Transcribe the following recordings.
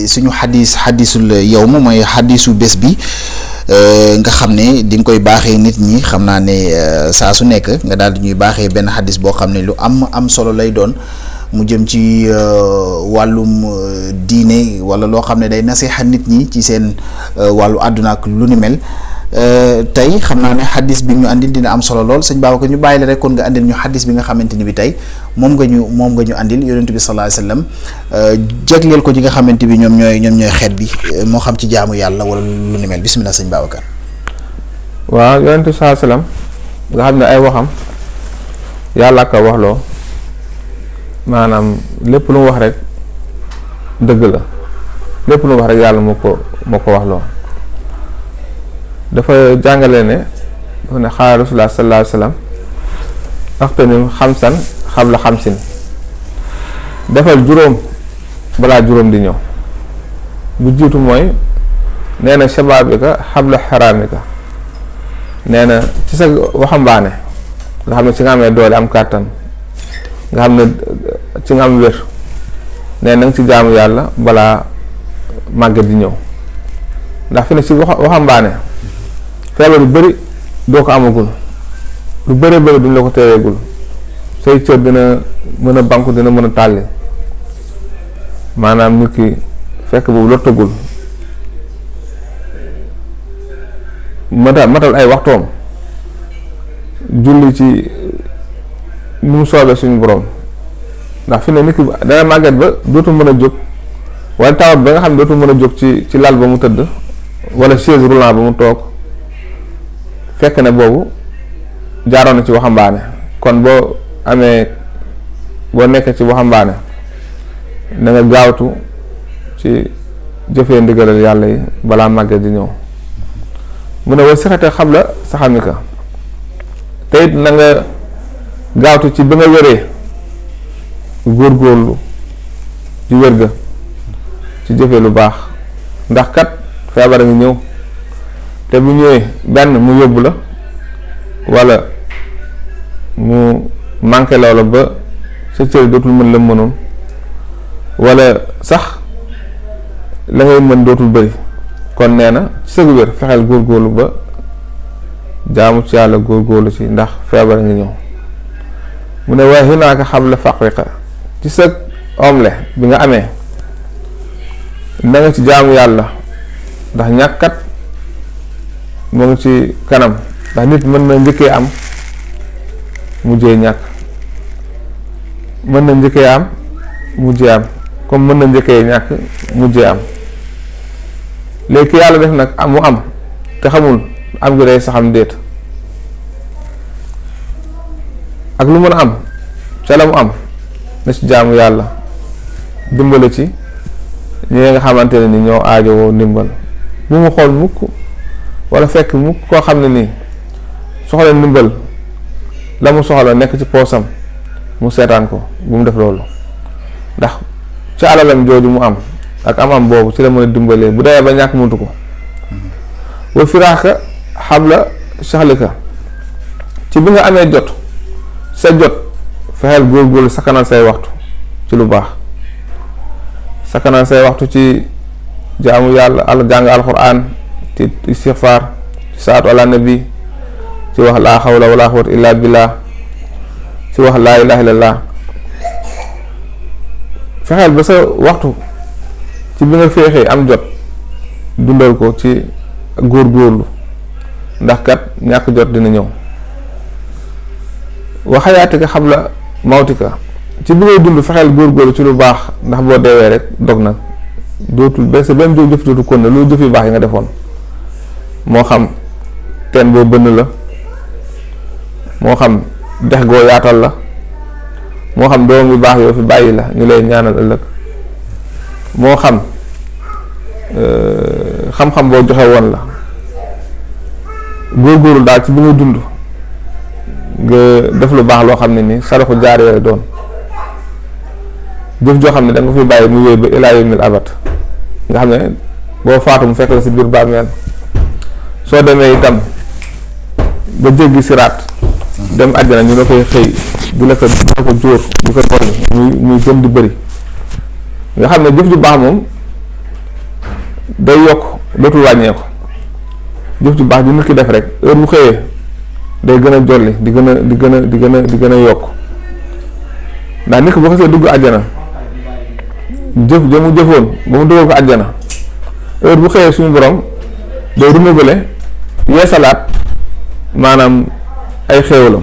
suñu xadisul yow ma mooy xadisu bés bi nga xam ne di nga koy baaxee nit ñi xam naa ne saa su nekk nga daal di ñuy baaxee benn xadis boo xam ne lu am solo lay doon mu jëm ci wàllum diine wala loo xam ne day nasiha nit ñi ci seen wàllu àdduna ak lu ni mel tey xam naa ne xadis bi ñu andil dina am solo lool sëñ Babacar ñu bàyyi la rek kon nga andil ñu xadis bi nga xamante ni bi tey moom nga ñu andil yonent bi sallallahu alayhi wasallam jagleel ko ñi nga xamante bi ñoom ñooy xeet bi moo xam ci jaamu yàlla wala lu ni mel bismillah sëñ Babacar. waaw yonent bi sallallahu alayhi wasallam nga xam ne ay waxam yàlla ko waxloo maanaam lépp lu mu wax rek dëgg la lépp lu mu wax rek yàlla moo ko waxloo. dafa jàngale ne dafa ne xaala rasulullah sallallahu alayhi wasallam axtanim xamsan xabla xamsin defal juróom balaa juróom di ñëw bu jiitu mooy nee na shababika xabla xaraamika nee na ci sa waxambaane nga xam ne ci nga amee doole am kàttan nga xam ne ci nga am wér nee na nga ci jaamu yàlla balaa màgget di ñëw ndax fi ne ci waxambaane feebar yu bëri doo ko amagul lu bëri duñ la ko tereegul say cër dina mën a banku dina mën a tàlli maanaam nit ki fekk boobu lottagul matal ay waxtoom julli ci nu mu soobee suñu borom ndax fi ne nit ki dana màgget ba dootul mën a jóg wala tawat ba nga xam ne dootul mën a jóg ci lal ba mu tëdd wala chaise roulant ba mu toog fekk ne boobu jaaroon na ci waxambaane kon boo nekkee ci waxambaane na nga gaawtu ci jëfee ndigalal yàlla yi balaa màgget di ñëw mu ne wa sixate xabla saxamika te it na nga gaawtu ci ba nga wéree góorgóorlu ci wér ga ci jëfee lu baax ndax kat feebar a ngi ñëw te bu ñëwee benn mu yóbbu la walla mu manqué loola ba sa cër dootul mën la mënoon walla sax la ngay mën dootul bëri kon nee na ci sa wér fexeel góorgóorlu ba jaamu ci yàlla góorgóorlu ci ndax feebar a ngi ñëw mu ne waaye xinaaka xam la faqriqa ci sa omle bi nga amee na nga ci jaamu yàlla ndax ñàkkat moo ngi ci kanam ndax nit mën na njëkkee am mujjee ñàkk mën na njëkkee am mujjee am comme mën na njëkkee ñàkk mujjee am léegi ki yàlla def nag mu am te xamul am gi day saxam déet ak lu mën a am ca la mu am na ci jaamu yàlla dimbale ci ñi nga xamante ne ni ñoo aajowoo ndimbal bu mu xool mukk wala fekk mukk koo xam ne nii soxla ndimbal la mu soxla nekk ci poosam mu seetaan ko bu mu def loolu ndax ci alalam jooju mu am ak am boobu ci la mën a dimbalee bu demee ba ñàkk muntu ko wa firaaka xabla saxlika ci bi nga amee jot sa jot fexeel góorgóorlu sakkanal say waxtu ci lu baax sakkanal say waxtu ci jaamu yàlla jàng alxuraan ci istixfaar ci salaatu ala nabi ci wax laa xawla wala quwwata illa billah ci wax laa ilaha illallah fexeel ba sa waxtu ci bi nga féexee am jot dundal ko ci góorgóorlu ndax kat ñàkk jot dina ñëw waxayaatika xam la mawtika ci bi ngay dund fexeel góorgóorlu ci lu baax ndax boo deewee rek dog na dootul benn sa benn jëf dootu kon ne lu jëf yu baax yi nga defoon moo xam teen boo bënn la moo xam dex goo yaatal la moo xam doom yu baax yoo fi bàyyi la ñu lay ñaanal ëllëg moo xam xam-xam boo joxe woon la góorgóorlu daal ci bi nga dund nga def lu baax loo xam ne ni saraxu jaar yooyu doon jëf joo xam ne da nga fi bàyyi mu wéy ba ilaa yawmil abad nga xam ne boo faatu mu fekk la si biir bàmmeel soo demee itam ba jéggi siraat dem àjjana ñu la koy xëy di la ko jóor di ko dolli muy gën di bëri nga xam ne jëf ju baax moom day yokk dootul wàññeeku. jëf ju baax ju nit ki def rek heure bu xëyee day gën a jolli di gën a yokk ndax nit ki boo xasee dugg àjjana jëf ja mu jëfoon ba mu dugal ko àjjana heure bu xëyee suñu borom day renouveler yeesalaat maanaam ay xéewalam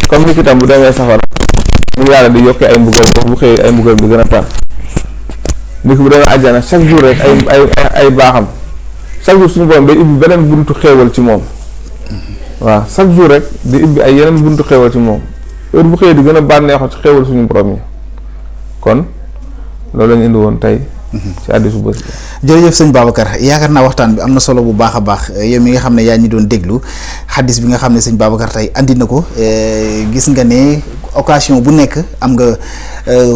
comme nit ki tam bu demee safara mu yàlla di yokkee ay mbugal bu xëyee ay mbugal di gën a tar nit ki bu demee àjjana chaque jour rek ay baaxam chaque jour suñu borom day ubbi beneen buntu xéewal ci moom waaw chaque jour rek di ubbi ay yeneen buntu xéewal ci moom heure bu xëyee di gën a bànneexoo ci xéewal suñu borom yi kon loolu lañu indi woon tey ci hadiisu bés bi. jërëjëf sëñ Babacar yaakaar naa waxtaan bi am na solo bu baax a baax yow mi nga xam ne yaa ñu doon déglu xadis bi nga xam ne sëñ Babacar tey andi na ko gis nga ne occasion bu nekk am nga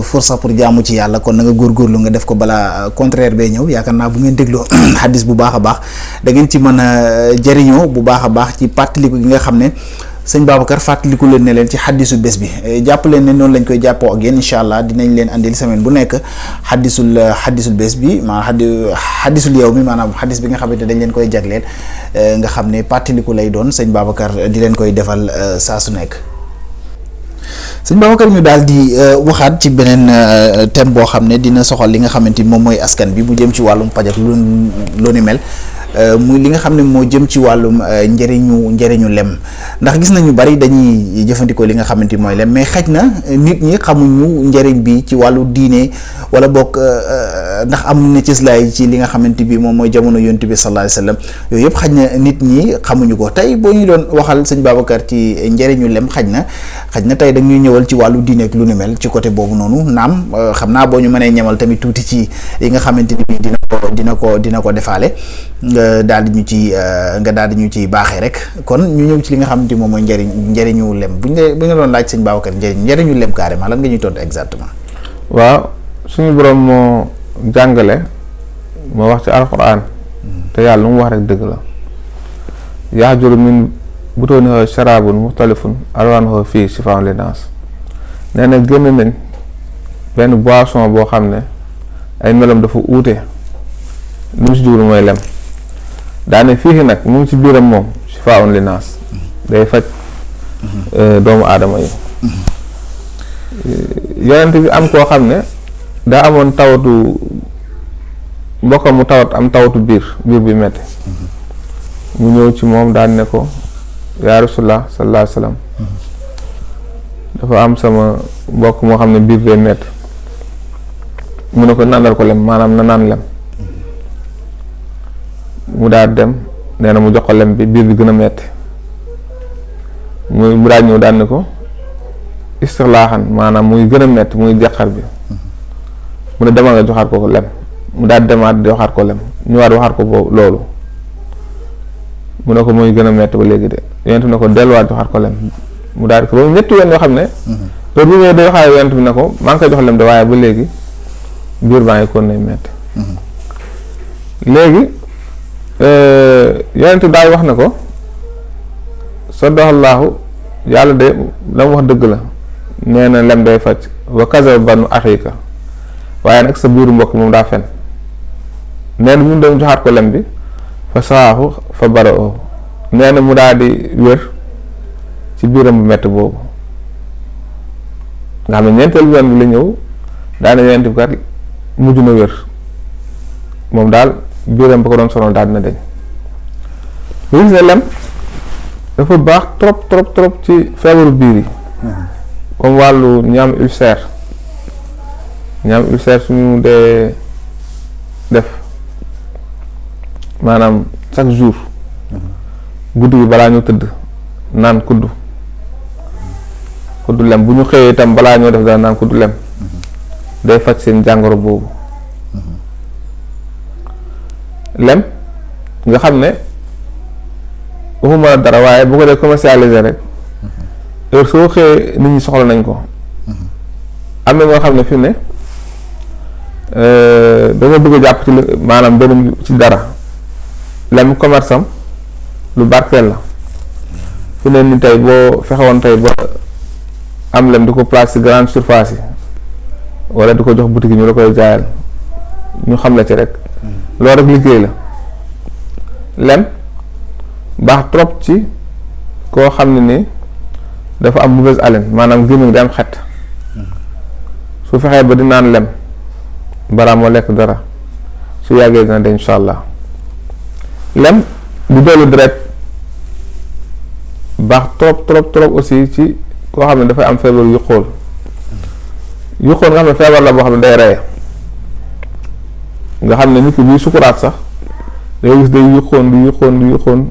force pour jaamu ci yàlla kon na nga góorgóorlu nga def ko balaa contraire bee ñëw yaakaar naa bu ngeen dégloo xadis bu baax a baax da ngeen ci mën a jëriñoo bu baax a baax ci pàttaliku gi nga xam ne sëñ Babacar fàttaliku leen ne leen ci xaddisu bés bi jàpp leen ne noonu lañ koy jàppoo ak yéen incha allah dinañ leen andil semaine bu nekk xaddisul bés bi maanaam xaddisul yow mi maanaam xaddis bi nga xamante dañ leen koy jagleel nga xam ne fàttaliku lay doon sëñ Babacar di leen koy defal saa su nekk. sëñ Babacar ñu daal di waxaat ci beneen thème boo xam ne dina soxal li nga xamante ni moom mooy askan bi bu jëm ci wàllum paj ak lu ni mel. muy li nga xam ne moo jëm ci wàllum njëriñu lem ndax gis nañu bari dañuy jëfandikoo li nga xamante ni mooy lem mais xaj na nit ñi xamuñu njëriñ bi ci wàllu diine wala boog ndax am na cëslaay ci li nga xamante bi moom mooy jamono yonent bi sallallahu alayhi wasallam yooyu yëpp xaj na nit ñi xamuñu ko tey boo ñu doon waxal sëñ Babacar ci njëriñu lem xaj na tey dañuy ñëwal ci wàllu diine ak lu ni mel ci côté boobu noonu naam xam naa boo ñu mënee ñamal tamit tuuti ci yi nga xamante ni bi dina ko defaale nga daal di ñu ci baaxee rek kon ñu ñëw ci li nga xamante moom mooy njëriñu lem bu ñu doon laaj sëñ Babacar njëriñu lem carrément lan nga ñuy tontu exactement. waaw suñu borom moo jàngale moo wax ci alxuraan te yàlla lu mu wax rek dëgg la yaxjuru min butoonihaa sharaabun muxtalifun alwaanuhu fiihi shifaa'un linnaas nee na génn nañ benn boisson boo xam ne ay melam dafa uute li mu si jublu mooy lem daane fii nag mu ngi ci biiram moom shifaa'un linnaas day faj doomu aadama yi yonent bi am koo xam ne daa amoon tawatu mbokkam mu tawat am tawatu biir bi metti mu ñëw ci moom daan ne ko yaa Rasulullah sallallahu alayhi wasallam dafa am sama mbokk moo xam ne biir bee metti mu ne ko nandal ko lem maanaam na naan lem mu daal dem nee na mu jox ko lem bi biir bi gën a metti mu daal ñëw daan ne ko istixlaaxan maanaam muy gën a metti muy jeqar bi mu ne demal nga joxaat ko lem mu daal demaat di waxaat ko lem ñëwaat waxaat ko boobu loolu mu ne ko muy gën a metti ba léegi de yonent bi ne ko delluwaat joxaat ko lem mu daal di ko ba ñetti yoon yoo xam ne loolu bu ñëwee day waxaat yonent bi ne ko maa ngi koy jox lem de waaye ba léegi biir baa ngi kon nay metti léegi yonent bi daal wax na ko sadaqallaahu yàlla de la mu wax dëgg la nee na lem day faj wa kazaba banu axiika waaye nag sa biiru mbokk moom daa fen nee na mu dem joxaat ko lem bi fa saaxu fa bara oo nee na mu daal di wér ci biiram bu metti boobu nga xam ne ñeenteel yoon bi la ñëw daane yonent bi kat mujj na wér moom daal biiram ba ko doon sonal daal dina deñ bu gis ne lem dafa baax trop ci feebaru biir yi comme wàllu ñaam ulcère suñu dee def maanaam chaque jour guddi gi balaa ñu tëdd naan kuddu lem bu ñu xëyee itam balaa ñoo def dara naan kuddu lem day faj seen jàngoro boobu lem nga xam ne waxuma la dara waaye bu ko dee commercialiser rek heure soo xëyee nit ñi soxla nañ ko am na ñoo xam ne fi ne dañoo bëgg a jàpp ci maanaam benn ci dara lem commerce am lu barkeel la fi ne ni tey boo fexewoon tey ba am lem di ko place ci grande surface yi wala di ko jox boutique yi ñu la koy jaayal ñu xam la ci rek loolu rek liggéey la. lem baax trop ci koo xam ne ni dafa am mauvaise haleine, maanaam gémmiñ di am xet, su fexee ba di naan lem balaa moo lekk dara su yàggee dina de insha allah. lem di dolli deret baax trop aussi ci koo xam ne dafay am feebar yu xool nga xam ne feebar la boo xam ne day reye, nga xam ne nit ki buy sukuraat sax day gis day yuxoon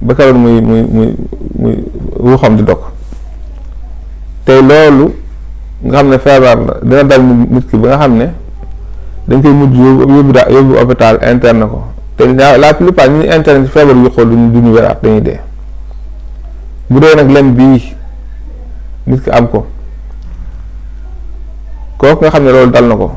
ba karoon muy ruuxam di dog. tey loolu nga xam ne feebar la dina dal nit ki ba nga xam ne dañ koy mujj yóbbu hôpital interne ko, te la plupart ñu interne ci feebar yu xool duñu wéraat, dañuy dee. bu dee nag lem bii nit ki am ko kooku nga xam ne loolu dal na ko